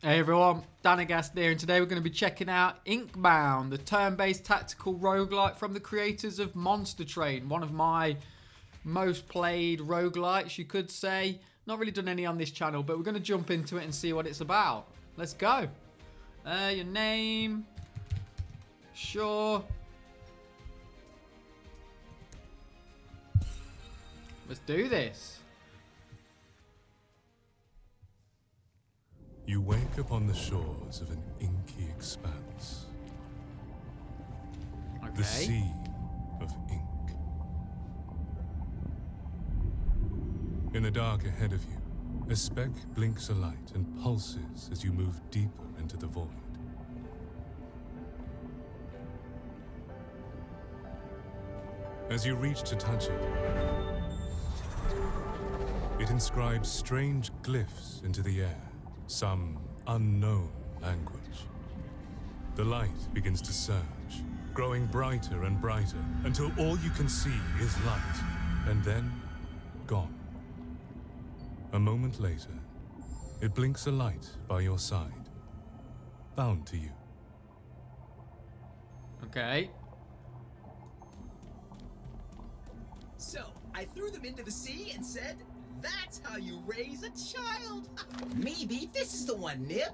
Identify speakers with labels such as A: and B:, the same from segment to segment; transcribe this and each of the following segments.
A: Hey everyone, Danagast here, and today we're going to be checking out Inkbound, the turn-based tactical roguelike from the creators of Monster Train, one of my most played roguelites, you could say. Not really done any on this channel, but we're going to jump into it and see what it's about. Let's go. Your name. Sure. Let's do this.
B: You wake upon the shores of an inky expanse.
A: Okay.
B: The sea of ink. In the dark ahead of you, a speck blinks a light and pulses as you move deeper into the void. As you reach to touch it, it inscribes strange glyphs into the air. Some unknown language. The light begins to surge, growing brighter and brighter, until all you can see is light, and then gone. A moment later, it blinks a light by your side, bound to you.
A: Okay.
C: So, I threw them into the sea and said, "That's how you raise a child." Maybe this is the one, Nib.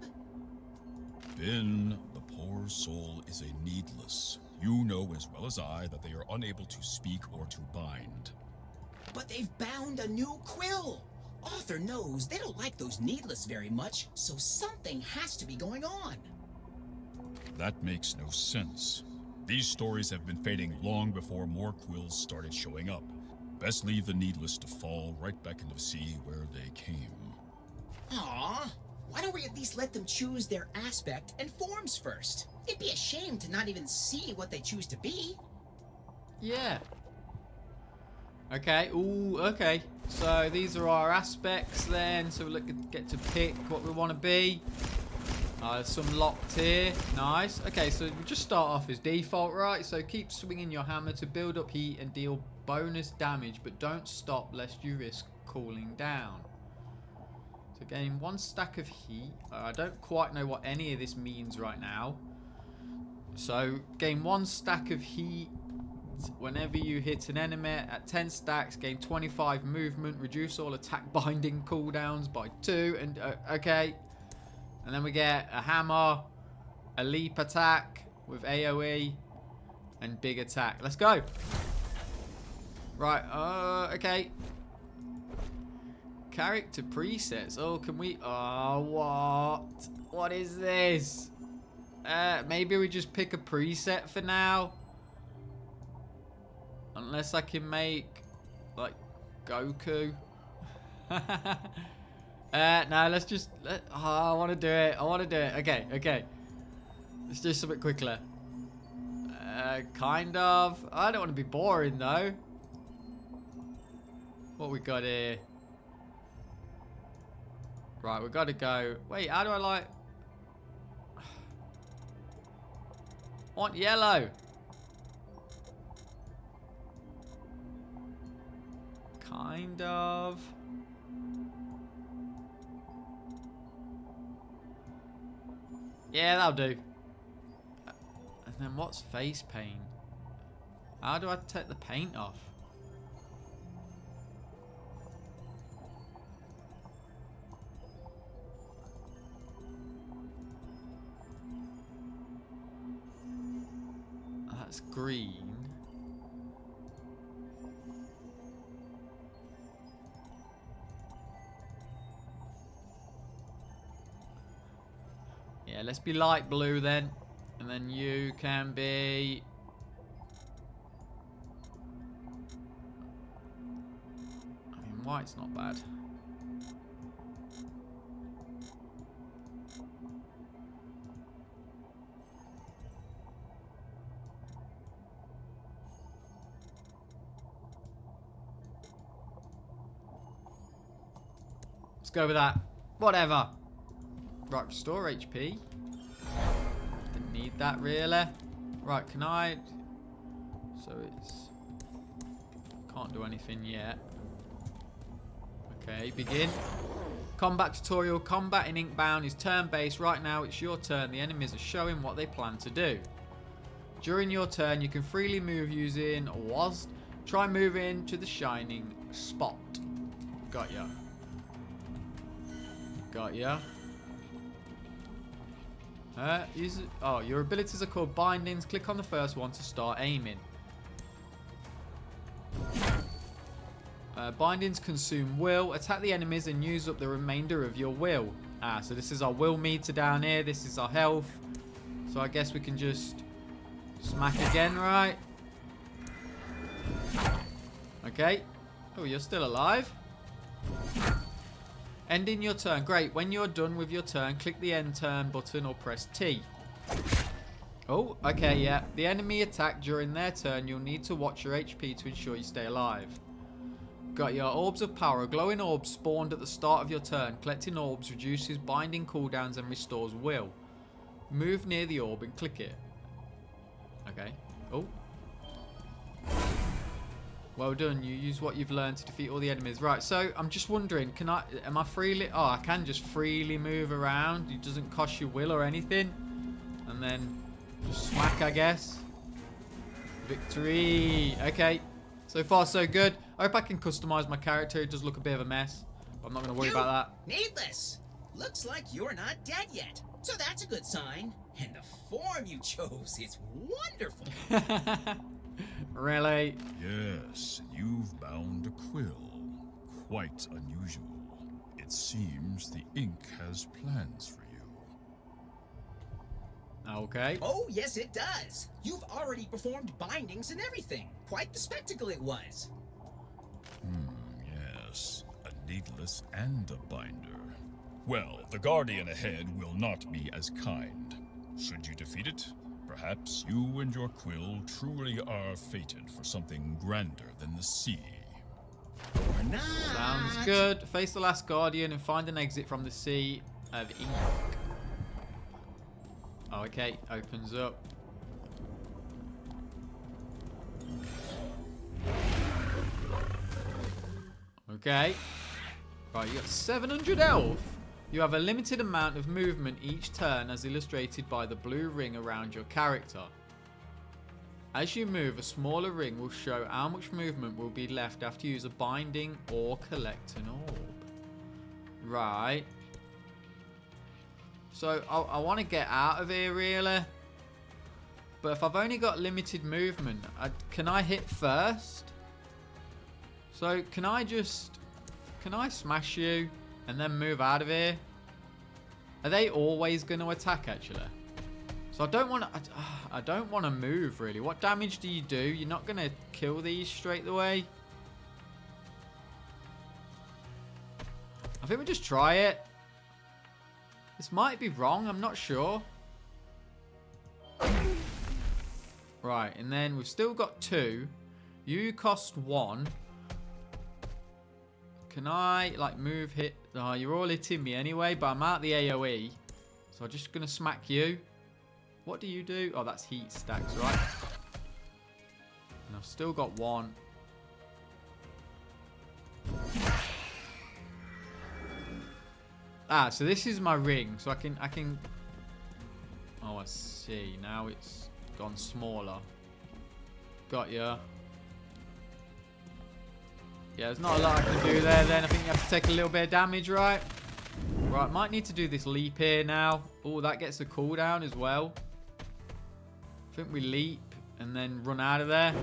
D: Then the poor soul is a needless. You know as well as I that they are unable to speak or to bind.
C: But they've bound a new quill. Author knows they don't like those needless very much, so something has to be going on.
D: That makes no sense. These stories have been fading long before more quills started showing up. Best leave the needless to fall right back into the sea where they came.
C: Aww. Why don't we at least let them choose their aspect and forms first? It'd be a shame to not even see what they choose to be.
A: Yeah. Okay. Ooh, okay. So these are our aspects then. So we get to pick what we want to be. There's some locked here. Nice. Okay, so we just start off as default, right? So keep swinging your hammer to build up heat and deal bonus damage, but don't stop lest you risk cooling down. So gain 1 stack of heat. I don't quite know what any of this means right now. So gain 1 stack of heat whenever you hit an enemy at 10 stacks. Gain 25 movement. Reduce all attack binding cooldowns by 2. And okay. And then we get a hammer, a leap attack with AoE, and big attack. Let's go. Right, okay. Character presets. Oh, can we... Oh, what? What is this? Maybe we just pick a preset for now. Unless I can make, like, Goku. No, let's just... I want to do it. I want to do it. Okay, okay. Let's do something quicker. Kind of. I don't want to be boring, though. What we got here? Right, we got to go... Wait, how do I, like... I want yellow. Kind of... Yeah, that'll do. And then what's face paint? How do I take the paint off? That's green. Yeah, let's be light blue then. And then you can be... I mean, white's not bad. Let's go with that. Whatever. Right, restore HP. Didn't need that really. Right, can I... So it's... Can't do anything yet. Okay, begin. Combat tutorial. Combat in Inkbound is turn-based. Right now, it's your turn. The enemies are showing what they plan to do. During your turn, you can freely move using WASD. Try moving to the shining spot. Got ya. Got ya. Oh, your abilities are called bindings. Click on the first one to start aiming. Bindings consume will. Attack the enemies and use up the remainder of your will. So this is our will meter down here. This is our health. So I guess we can just smack again, right? Okay. Oh, you're still alive. Ending your turn. Great. When you're done with your turn, click the end turn button or press T. Oh, okay, yeah. The enemy attack during their turn. You'll need to watch your HP to ensure you stay alive. Got your orbs of power. A glowing orb spawned at the start of your turn. Collecting orbs reduces binding cooldowns and restores will. Move near the orb and click it. Okay. Oh. Well done. You use what you've learned to defeat all the enemies. Right, so I'm just wondering, am I freely... Oh, I can just freely move around. It doesn't cost you will or anything. And then just smack, I guess. Victory. Okay. So far, so good. I hope I can customize my character. It does look a bit of a mess. But I'm not going to worry about that.
C: Needless. Looks like you're not dead yet. So that's a good sign. And the form you chose is wonderful.
A: Really?
D: Yes, you've bound a quill. Quite unusual. It seems the ink has plans for you.
A: Okay.
C: Oh, yes, it does. You've already performed bindings and everything. Quite the spectacle it was.
D: Yes. A needless and a binder. Well, the Guardian ahead will not be as kind. Should you defeat it, perhaps you and your quill truly are fated for something grander than the sea.
C: Or not.
A: Sounds good. Face the last Guardian and find an exit from the Sea of Ink. Oh, okay. Opens up. Okay. Right, you got 700 health. You have a limited amount of movement each turn as illustrated by the blue ring around your character. As you move, a smaller ring will show how much movement will be left after you use a binding or collect an orb. Right. So, I want to get out of here, really. But if I've only got limited movement, can I hit first? So, can I smash you and then move out of here? Are they always going to attack, actually? So I don't want to move, really. What damage do you do? You're not going to kill these straight away. I think we just try it. This might be wrong. I'm not sure. Right, and then we've still got 2. You cost 1. Can I, like, move, hit? Oh, you're all hitting me anyway, but I'm out the AoE. So I'm just going to smack you. What do you do? Oh, that's heat stacks, right? And I've still got 1. So this is my ring. So I can... Oh, I see. Now it's gone smaller. Got ya. Yeah, there's not a lot I can do there then. I think you have to take a little bit of damage, right? Right, might need to do this leap here now. Oh, that gets a cooldown as well. I think we leap and then run out of there.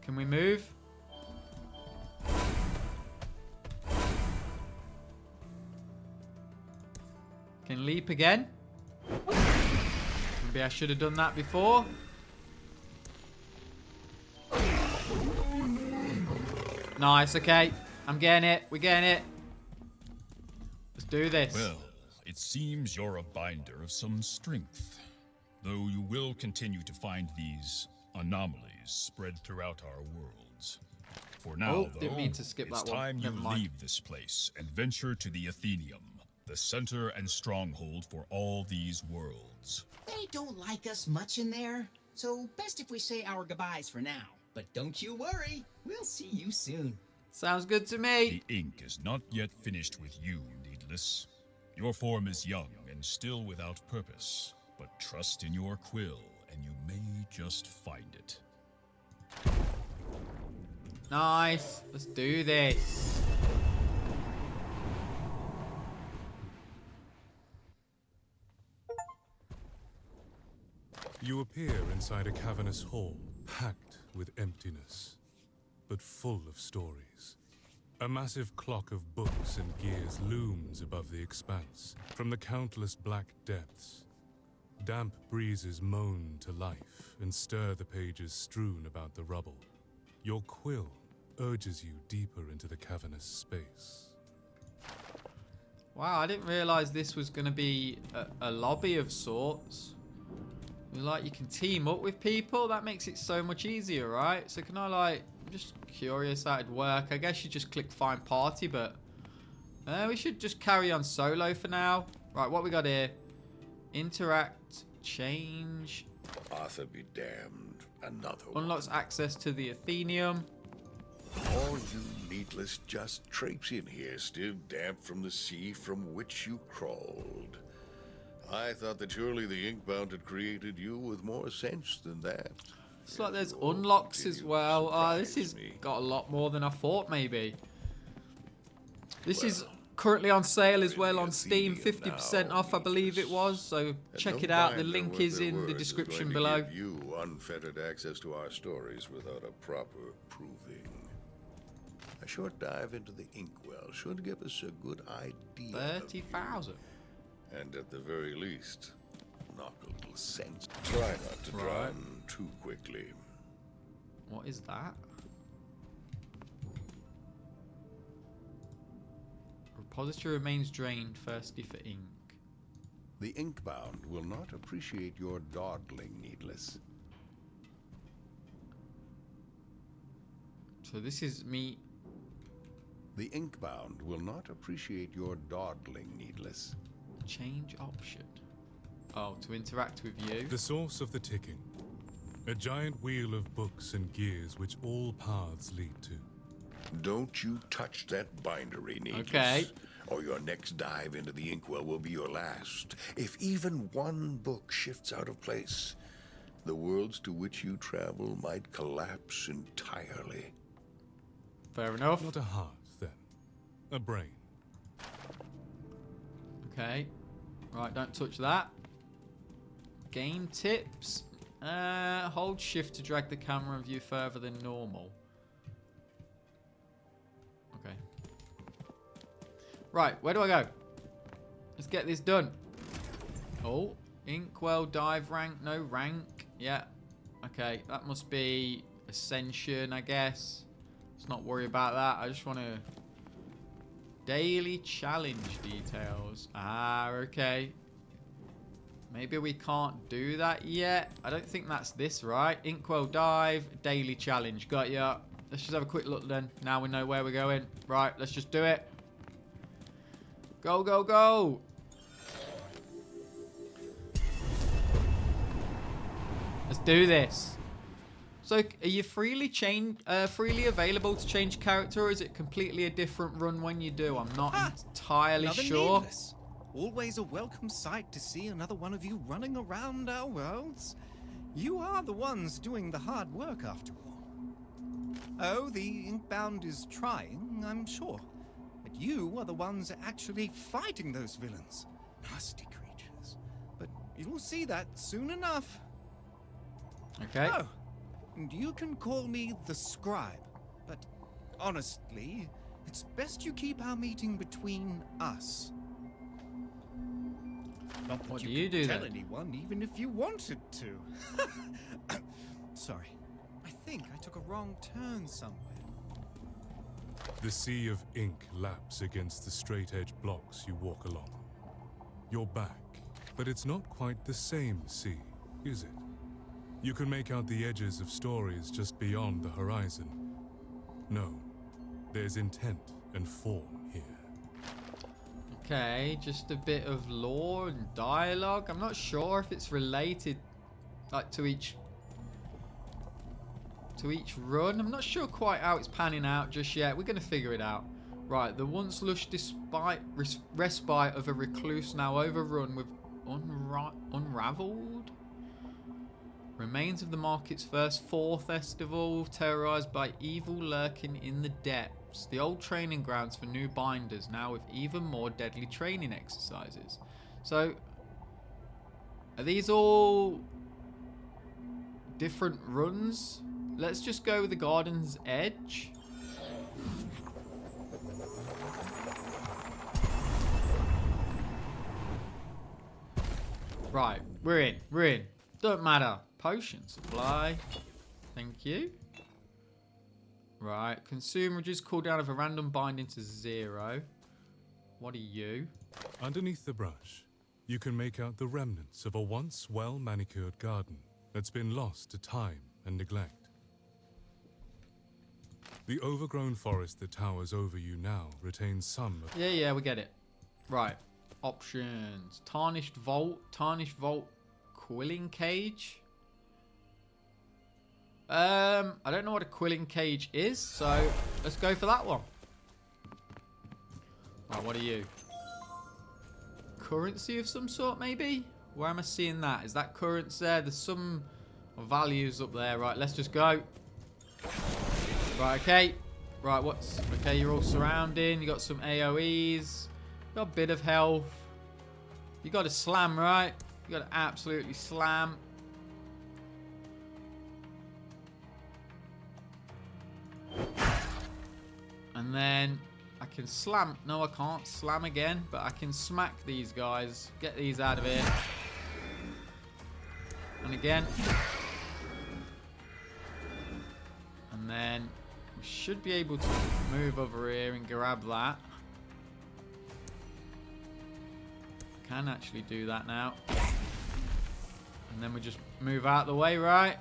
A: Can we move? Can leap again? Maybe I should have done that before. Nice, okay. I'm getting it. We're getting it. Let's do this.
D: Well, it seems you're a binder of some strength. Though you will continue to find these anomalies spread throughout our worlds. For now, though,
A: didn't mean to skip
D: it's
A: that one.
D: time you
A: Never mind.
D: leave this place and venture to the Athenium, the center and stronghold for all these worlds.
C: They don't like us much in there, so best if we say our goodbyes for now. But don't you worry, we'll see you soon.
A: Sounds good to me.
D: The ink is not yet finished with you, Needless. Your form is young and still without purpose, but trust in your quill and you may just find it.
A: Nice. Let's do this.
B: You appear inside a cavernous hall, packed with emptiness, but full of stories. A massive clock of books and gears looms above the expanse. From the countless black depths, damp breezes moan to life and stir the pages strewn about the rubble. Your quill urges you deeper into the cavernous space.
A: Wow, I didn't realize this was going to be a lobby of sorts. Like, you can team up with people. That makes it so much easier, right? So can I, like, I'm just curious how it'd work. I guess you just click find party, but we should just carry on solo for now. Right, what we got here? Interact, change.
E: Arthur be damned. Another one.
A: Unlocks access to the Athenium.
E: All you needless just traipse in here, still damp from the sea from which you crawled. I thought that surely the Inkbound had created you with more sense than that.
A: It's like there's unlocks as well. Oh, this has got a lot more than I thought, maybe. This is currently on sale as well on Steam, 50% off, I believe it was. So check it out. The link is in the description below.
E: Give you unfettered access to our stories without a proper proving. A short dive into the inkwell should give us a good idea.
A: 30,000.
E: And at the very least, knock a little sense. Try not to drown too quickly.
A: What is that? Repository remains drained, thirsty for ink.
E: The Inkbound will not appreciate your dawdling, Needless.
A: So this is me.
E: The Inkbound will not appreciate your dawdling, Needless.
A: Change option. Oh, to interact with you.
B: The source of the ticking. A giant wheel of books and gears which all paths lead to.
E: Don't you touch that bindery, Needless.
A: Okay.
E: Or your next dive into the inkwell will be your last. If even one book shifts out of place, the worlds to which you travel might collapse entirely.
A: Fair enough.
B: Not a heart, then. A brain.
A: Okay. Right, don't touch that. Game tips. Hold shift to drag the camera view further than normal. Okay. Right, where do I go? Let's get this done. Oh, inkwell dive rank, no rank. Yeah. Okay, that must be ascension, I guess. Let's not worry about that. I just want to... Daily challenge details. Ah, okay. Maybe we can't do that yet. I don't think that's this, right? Inkwell dive, daily challenge. Got ya. Let's just have a quick look then. Now we know where we're going. Right, let's just do it. Go, go, go. Let's do this. So, are you freely available to change character, or is it completely a different run when you do? I'm not entirely
F: Another
A: sure.
F: Needless. Always a welcome sight to see another one of you running around our worlds. You are the ones doing the hard work, after all. Oh, the Inkbound is trying, I'm sure. But you are the ones actually fighting those villains. Nasty creatures. But you'll see that soon enough.
A: Okay.
F: Oh, and you can call me the Scribe. But honestly, it's best you keep our meeting between us. Not that
A: What do
F: you
A: you
F: can
A: do
F: tell
A: then?
F: anyone, even if you wanted to. Sorry. I think I took a wrong turn somewhere.
B: The sea of ink laps against the straight-edge blocks you walk along. You're back, but it's not quite the same sea, is it? You can make out the edges of stories just beyond the horizon. No, there's intent and form here.
A: Okay, just a bit of lore and dialogue. I'm not sure if it's related, like, to each to each run. I'm not sure quite how it's panning out just yet. We're going to figure it out. Right, the once lush respite of a recluse now overrun with unraveled remains of the market's first 4 festival, terrorized by evil lurking in the depths. The old training grounds for new binders, now with even more deadly training exercises. So, are these all different runs? Let's just go with the Garden's Edge. Right, we're in. Don't matter. Potion supply. Thank you. Right, consume reduce cooldown of a random binding to 0. What are you?
B: Underneath the brush, you can make out the remnants of a once well-manicured garden that's been lost to time and neglect. The overgrown forest that towers over you now retains some of...
A: Yeah, we get it. Right. Options. Tarnished Vault, Quilling Cage. I don't know what a Quilling Cage is, so let's go for that one. Right, what are you? Currency of some sort, maybe? Where am I seeing that? Is that currency there? There's some values up there. Right, let's just go. Right, okay. Right, what's... Okay, you're all surrounding. You got some AoEs. Got a bit of health. You got to slam, right? You got to absolutely slam. And then I can slam. No, I can't slam again, but I can smack these guys. Get these out of here. And again. And then we should be able to move over here and grab that. Can actually do that now. And then we just move out the way, right?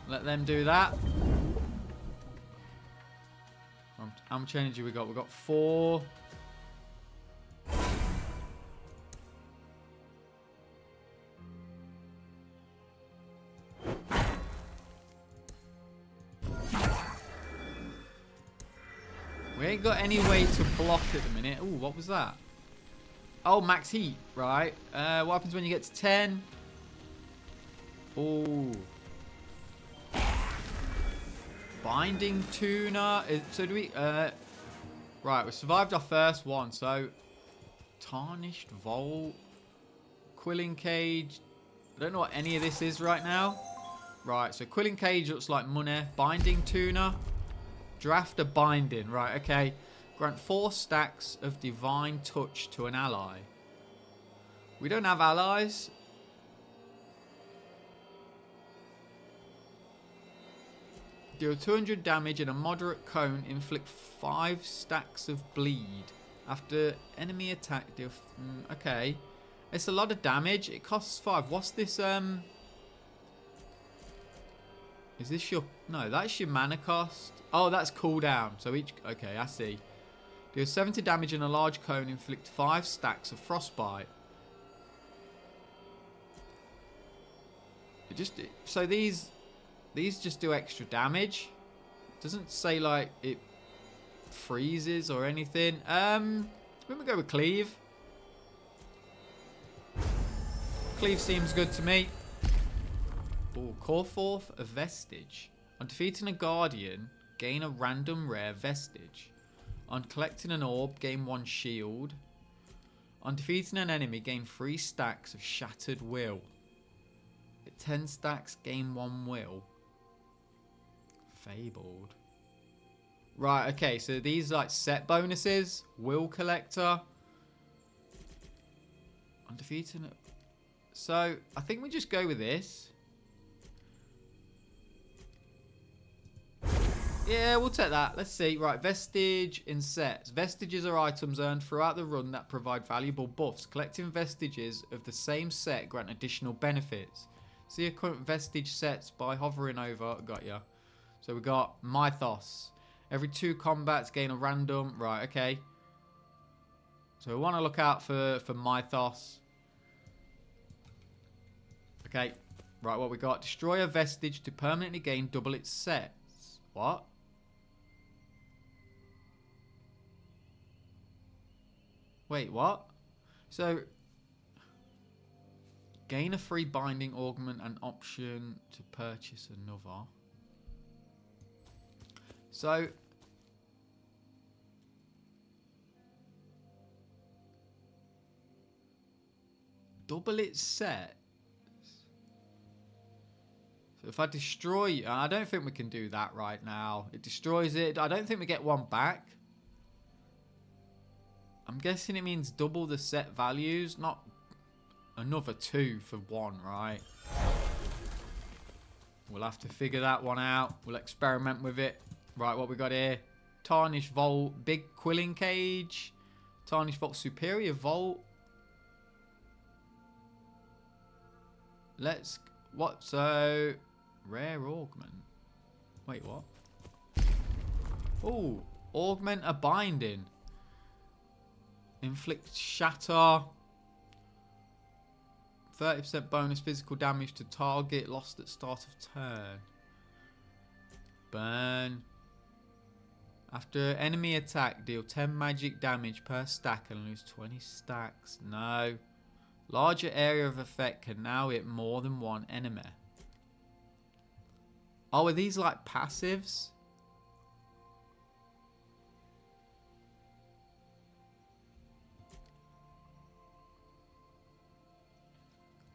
A: Let them do that. How much energy we got? We got 4. We ain't got any way to block at the minute. Ooh, what was that? Oh, max heat, right. What happens when you get to 10? Ooh. Binding tuner. So do we... right, we survived our first one. So, Tarnished Vault. Quilling Cage. I don't know what any of this is right now. Right, so Quilling Cage looks like money. Binding tuner. Draft a binding. Right, okay. Grant 4 stacks of Divine Touch to an ally. We don't have allies. Deal 200 damage and a moderate cone. Inflict 5 stacks of bleed. After enemy attack, deal... okay. It's a lot of damage. It costs 5. What's this, Is this your... No, that's your mana cost. Oh, that's cooldown. So each... Okay, I see. Deal 70 damage and a large cone. Inflict 5 stacks of frostbite. It just... So these just do extra damage. It doesn't say, like, it freezes or anything. Let me go with Cleave. Cleave seems good to me. Oh, call forth a vestige. On defeating a guardian, gain a random rare vestige. On collecting an orb, gain 1 shield. On defeating an enemy, gain 3 stacks of shattered will. At 10 stacks, gain 1 will. Fabled. Right, okay, so these like set bonuses. Will collector. On defeating... So, I think we just go with this. Yeah, we'll take that. Let's see. Right, vestige in sets. Vestiges are items earned throughout the run that provide valuable buffs. Collecting vestiges of the same set grant additional benefits. See your current vestige sets by hovering over. Got ya. So we got Mythos. Every 2 combats gain a random. Right, okay. So we want to look out for Mythos. Okay. Right, what we got? Destroy a vestige to permanently gain double its sets. What? Wait, what? So, gain a free binding, augment, and option to purchase another. So, double its set. So if I destroy, I don't think we can do that right now. It destroys it. I don't think we get one back. I'm guessing it means double the set values, not another 2 for 1, right? We'll have to figure that one out. We'll experiment with it. Right, what we got here? Tarnished Vault, Big Quilling Cage. Tarnished Vault, Superior Vault. Let's... What? So... Rare Augment. Wait, what? Oh, Augment a Binding. Inflict Shatter. 30% bonus physical damage to target lost at start of turn. Burn. After enemy attack, deal 10 magic damage per stack and lose 20 stacks. No. Larger area of effect can now hit more than one enemy. Oh, are these like passives?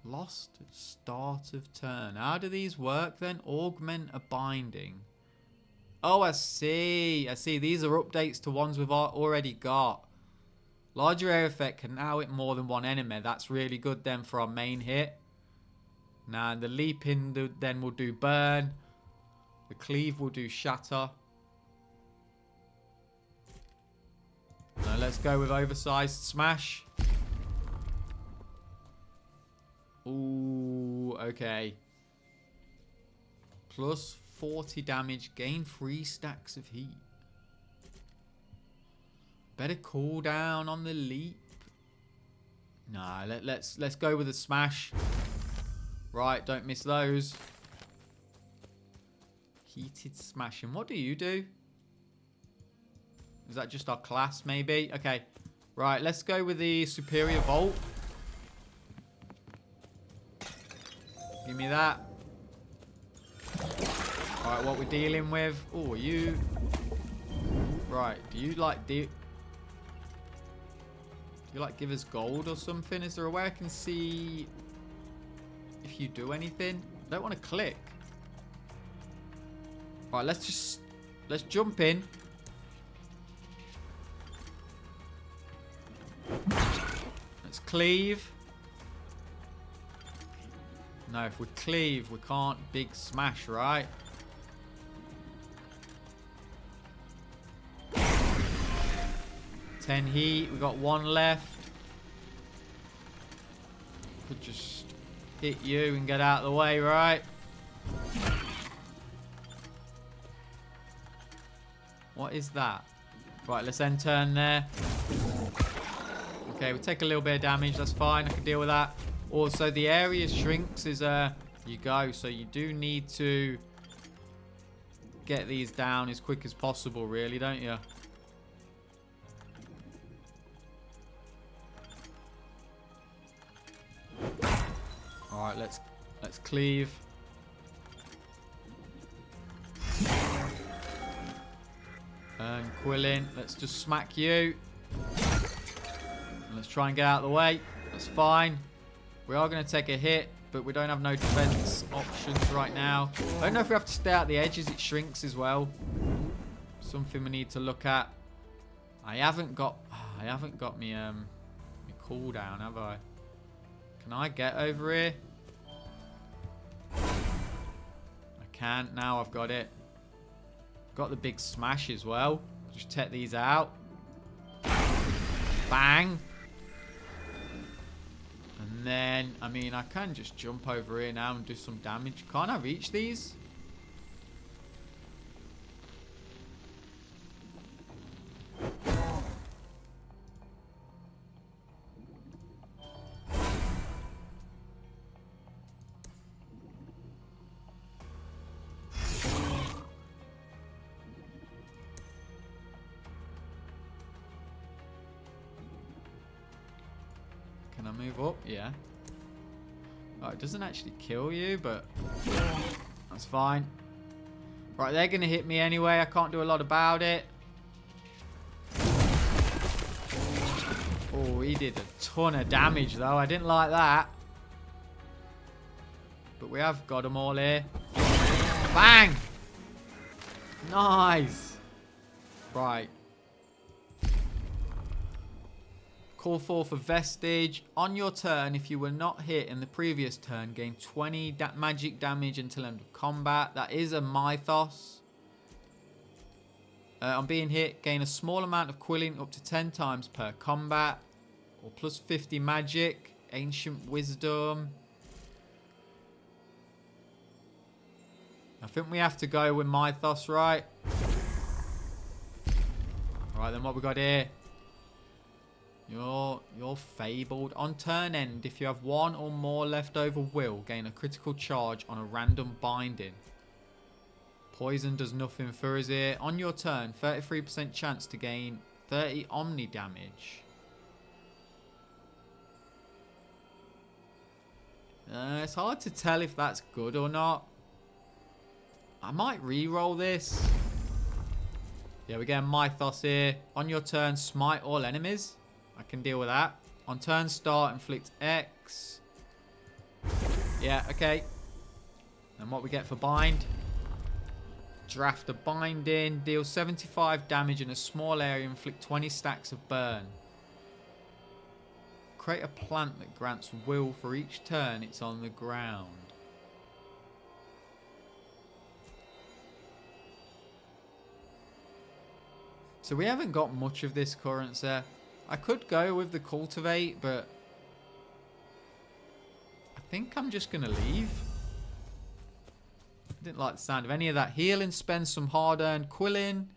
A: Lost at start of turn. How do these work then? Augment a binding. Oh, I see. I see. These are updates to ones we've already got. Larger area effect can now hit more than one enemy. That's really good then for our main hit. Now the leaping then will do burn. The cleave will do shatter. Now let's go with oversized smash. Ooh, okay. Plus 40 damage, gain 3 stacks of heat. Better cooldown on the leap. Nah, let's go with a smash. Right, don't miss those. Heated smashing. What do you do? Is that just our class, maybe? Okay. Right, let's go with the superior vault. Give me that. Alright, what we're dealing with. Oh, are you... Right, do you like... Do you like give us gold or something? Is there a way I can see if you do anything? I don't want to click. Right, let's jump in. Let's cleave. No, if we cleave, we can't big smash, right? Ten heat. We got 1 left. Could just hit you and get out of the way, right? What is that? Right, let's end turn there. Okay, we take a little bit of damage. That's fine. I can deal with that. Also, the area shrinks as you go. So you do need to get these down as quick as possible, really, don't you? Alright, let's cleave. And Quilling, let's just smack you. And let's try and get out of the way. That's fine. We are going to take a hit, but we don't have no defense options right now. I don't know if we have to stay at the edges. It shrinks as well. Something we need to look at. I haven't got me cooldown, have I? Can I get over here? I can't. Now I've got it. Got the big smash as well. Just take these out. Bang. And then, I mean, I can just jump over here now and do some damage. Can't I reach these? Can I move up? Yeah. Oh, it doesn't actually kill you, but that's fine. Right, they're going to hit me anyway. I can't do a lot about it. Oh, he did a ton of damage, though. I didn't like that. But we have got them all here. Bang! Nice. Right. Call forth a vestige. On your turn, if you were not hit in the previous turn, gain 20 magic damage until end of combat. That is a mythos. On being hit, gain a small amount of quilling up to 10 times per combat. Or plus 50 magic. Ancient wisdom. I think we have to go with mythos, right? Alright, then what we got here? You're fabled. On turn end, if you have one or more leftover will, gain a critical charge on a random binding. Poison does nothing for us here. On your turn, 33% chance to gain 30 omni damage. It's hard to tell if that's good or not. I might re-roll this. Yeah, we get a mythos here. On your turn, smite all enemies. I can deal with that. On turn start, inflict X. Yeah, okay. And what we get for bind? Draft a binding. Deal 75 damage in a small area. Inflict 20 stacks of burn. Create a plant that grants will for each turn it's on the ground. So we haven't got much of this currency. I could go with the cultivate, but I think I'm just going to leave. I didn't like the sound of any of that. Heal and spend some hard-earned quilling.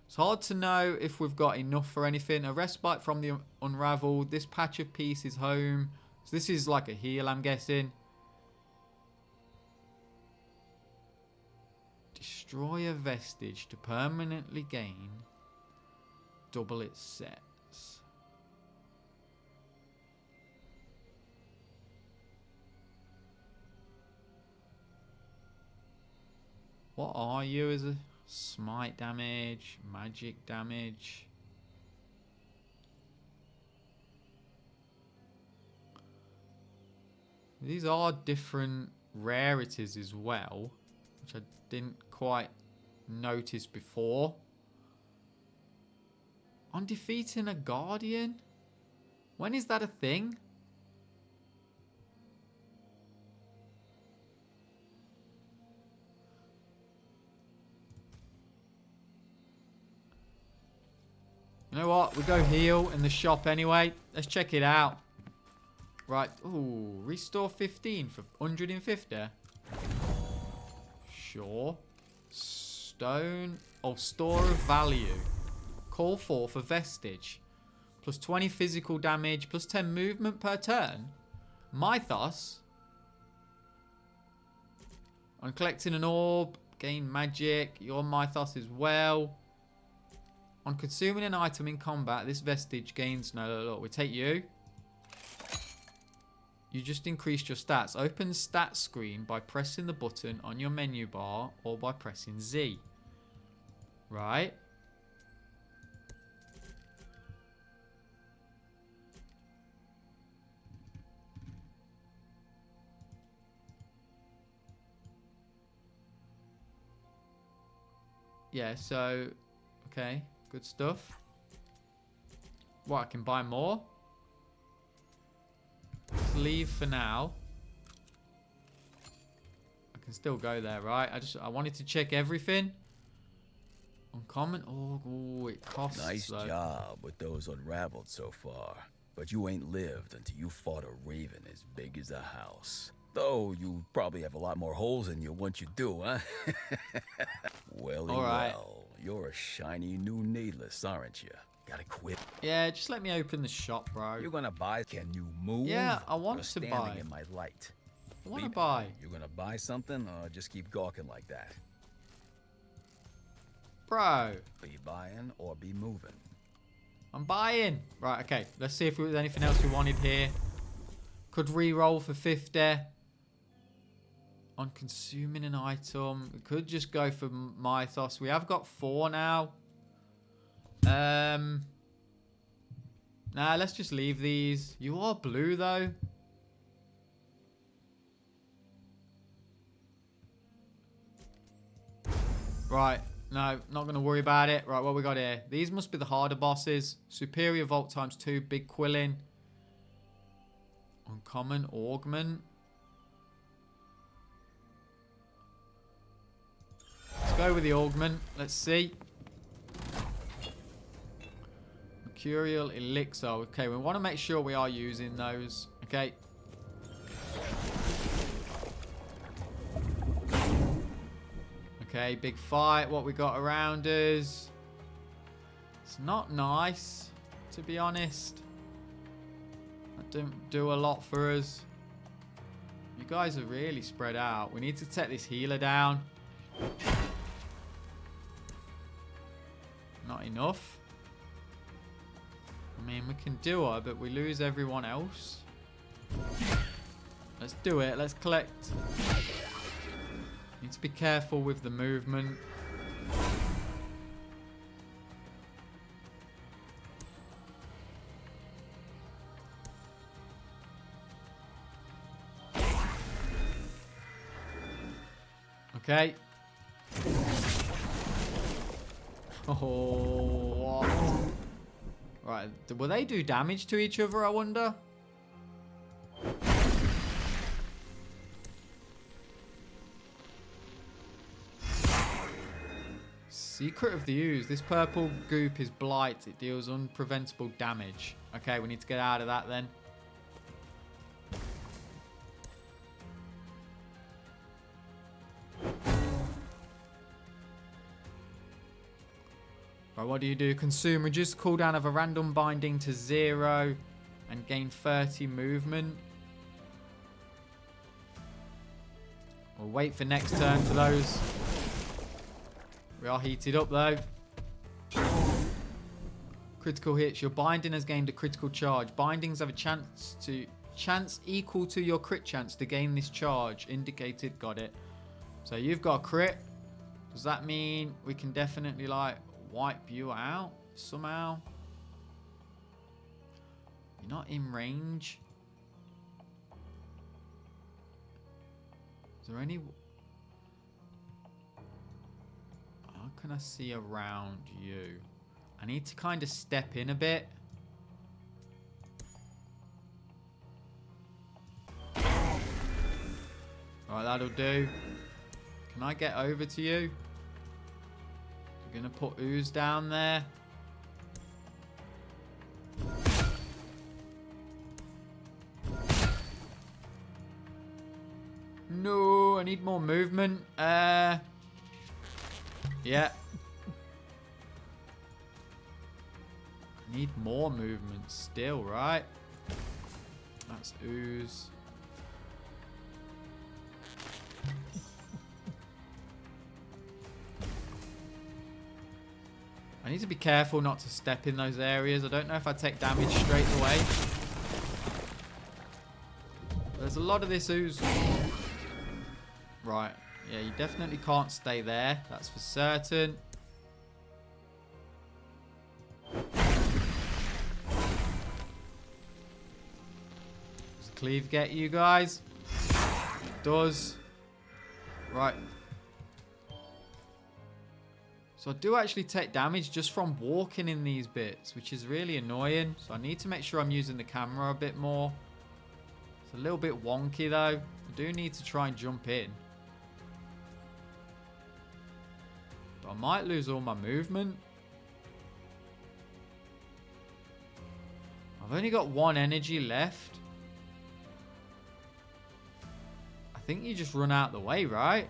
A: It's hard to know if we've got enough for anything. A respite from the unraveled. This patch of peace is home. So this is like a heal, I'm guessing. Destroy a vestige to permanently gain double its sets. What are you as a smite damage, magic damage? These are different rarities as well, which I didn't quite notice before. On defeating a guardian? When is that a thing? You know what? We go heal in the shop anyway. Let's check it out. Right. Ooh, restore 15 for 150. Sure. Stone. Oh, store of value. Call forth a vestige. Plus 20 physical damage. Plus 10 movement per turn. Mythos. On collecting an orb. Gain magic. Your mythos as well. On consuming an item in combat. This vestige gains... No. We take you. You just increased your stats. Open stats screen by pressing the button on your menu bar. Or by pressing Z. Right. Yeah, so, okay, good stuff. What, I can buy more? Let's leave for now. I can still go there, right? I wanted to check everything. Uncommon, oh, it costs.
G: Nice job with those unraveled so far. But you ain't lived until you fought a raven as big as a house. Though you probably have a lot more holes in you once you do, huh? Well, you're a shiny new needless, aren't you? Gotta quit.
A: Yeah, just let me open the shop, bro.
G: You're gonna buy? Can you move?
A: Yeah, I want to buy.
G: Standing in my light.
A: I want to buy.
G: You're gonna buy something, or just keep gawking like that?
A: Bro.
G: Be buying or be moving.
A: I'm buying. Right, okay. Let's see if there was anything else we wanted here. Could re-roll for 50. On consuming an item. We could just go for Mythos. We have got 4 now. Nah, let's just leave these. You are blue, though. Right. No, not going to worry about it. Right, what we got here? These must be the harder bosses. Superior Vault ×2. Big Quilling. Uncommon Augment. Let's go with the Augment. Let's see. Mercurial Elixir. Okay, we want to make sure we are using those. Okay. Okay, big fight. What we got around us. It's not nice, to be honest. That didn't do a lot for us. You guys are really spread out. We need to take this healer down. Not enough. I mean, we can do it, but we lose everyone else. Let's do it. Let's collect. Need to be careful with the movement. Okay. Oh, what? Right. Will they do damage to each other, I wonder? Secret of the Ooze. This purple goop is blight. It deals unpreventable damage. Okay, we need to get out of that then. Right, what do? Consume. Reduce cooldown of a random binding to 0 and gain 30 movement. We'll wait for next turn for those. We are heated up though. Critical hits. Your binding has gained a critical charge. Bindings have a chance equal to your crit chance to gain this charge. Indicated. Got it. So you've got a crit. Does that mean we can definitely like wipe you out somehow? You're not in range. Is there any... How can I see around you? I need to kind of step in a bit. Alright, that'll do. Can I get over to you? I'm gonna put ooze down there. No, I need more movement. Yeah. I need more movement still, right? That's ooze. I need to be careful not to step in those areas. I don't know if I take damage straight away. There's a lot of this ooze. Right. Yeah, you definitely can't stay there. That's for certain. Does cleave get you guys? It does. Right. So I do actually take damage just from walking in these bits, which is really annoying. So I need to make sure I'm using the camera a bit more. It's a little bit wonky though. I do need to try and jump in. But I might lose all my movement. I've only got 1 energy left. I think you just run out the way, right?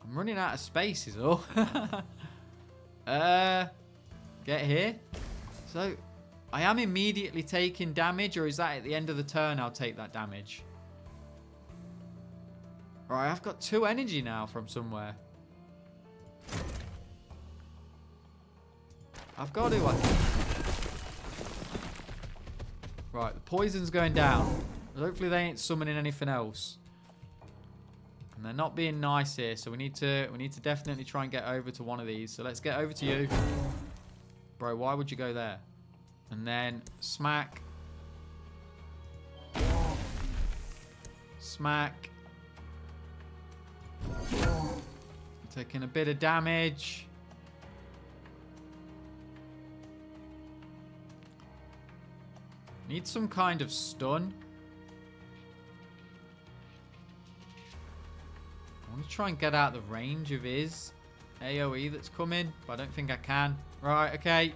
A: I'm running out of space is all. Get here. So, I am immediately taking damage, or is that at the end of the turn I'll take that damage? Alright, I've got 2 energy now from somewhere. I've got to. Right, the poison's going down. Hopefully they ain't summoning anything else. And they're not being nice here, so we need to definitely try and get over to one of these. So let's get over to you. Bro, why would you go there? And then smack. Smack. Taking a bit of damage. Need some kind of stun. I want to try and get out the range of his AoE that's coming, but I don't think I can. Right, okay.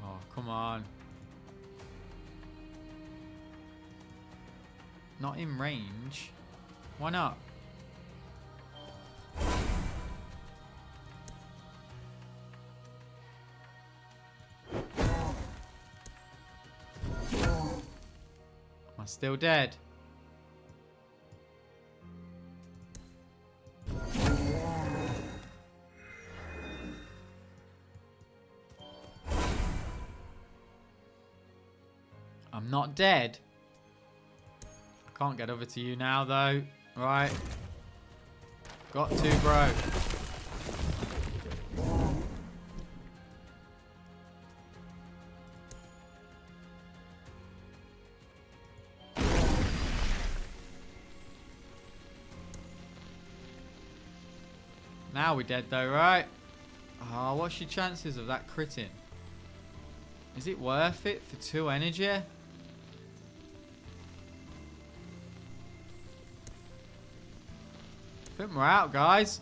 A: Oh, come on. Not in range. Why not? Am I still dead? I'm not dead. I can't get over to you now, though. Right. Got to, bro. Now we're dead, though, right? Oh, what's your chances of that critting? Is it worth it for 2 energy? I think we're out, guys.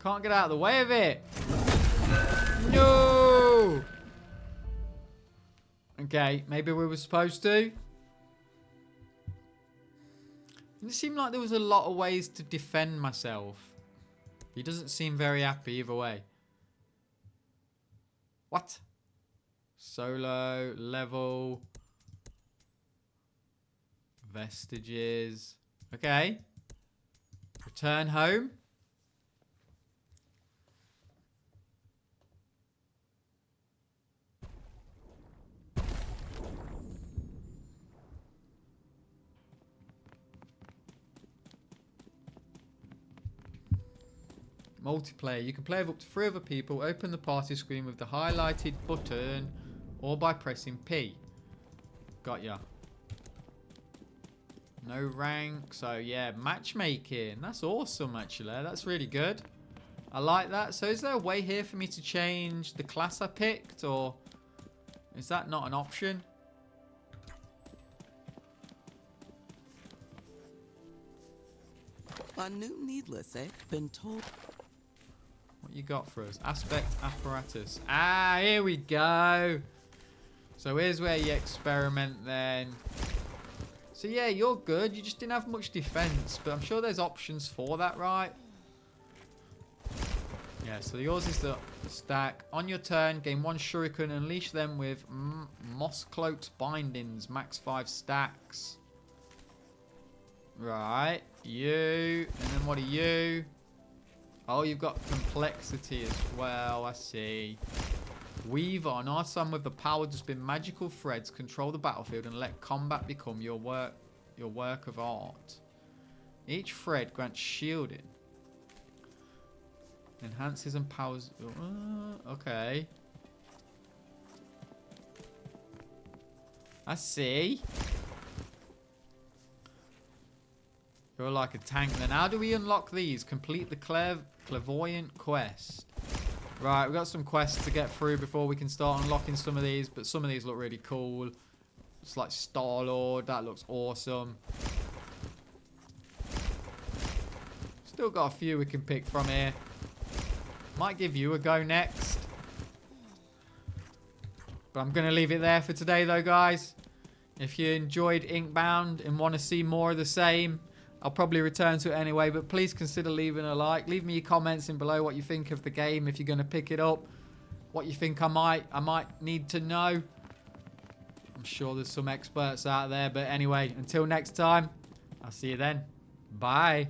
A: Can't get out of the way of it. No! Okay, maybe we were supposed to. It seemed like there was a lot of ways to defend myself. He doesn't seem very happy either way. What? Solo, level, vestiges. Okay. Return home. Multiplayer. You can play with up to 3 other people. Open the party screen with the highlighted button or by pressing P. Got ya. No rank. So yeah, matchmaking. That's awesome actually. That's really good. I like that. So is there a way here for me to change the class I picked, or is that not an option?
H: A new needless, eh? Been told.
A: What you got for us? Aspect apparatus. Ah, here we go. So here's where you experiment then. So yeah, you're good. You just didn't have much defense, but I'm sure there's options for that, right? Yeah, so yours is the stack. On your turn, gain 1 shuriken, unleash them with moss cloaked bindings, max 5 stacks. Right, you, and then what are you? Oh, you've got complexity as well, I see. Weave on. Our son with the power to spin magical threads, control the battlefield, and let combat become your work of art. Each thread grants shielding. Enhances and powers. Okay. I see. You're like a tank then. How do we unlock these? Complete the clairvoyant quest. Right, we've got some quests to get through before we can start unlocking some of these, but some of these look really cool. It's like Star-Lord. That looks awesome. Still got a few we can pick from here. Might give you a go next. But I'm going to leave it there for today though, guys. If you enjoyed Inkbound and want to see more of the same, I'll probably return to it anyway, but please consider leaving a like. Leave me your comments in below what you think of the game, if you're going to pick it up. What you think I might need to know. I'm sure there's some experts out there. But anyway, until next time, I'll see you then. Bye.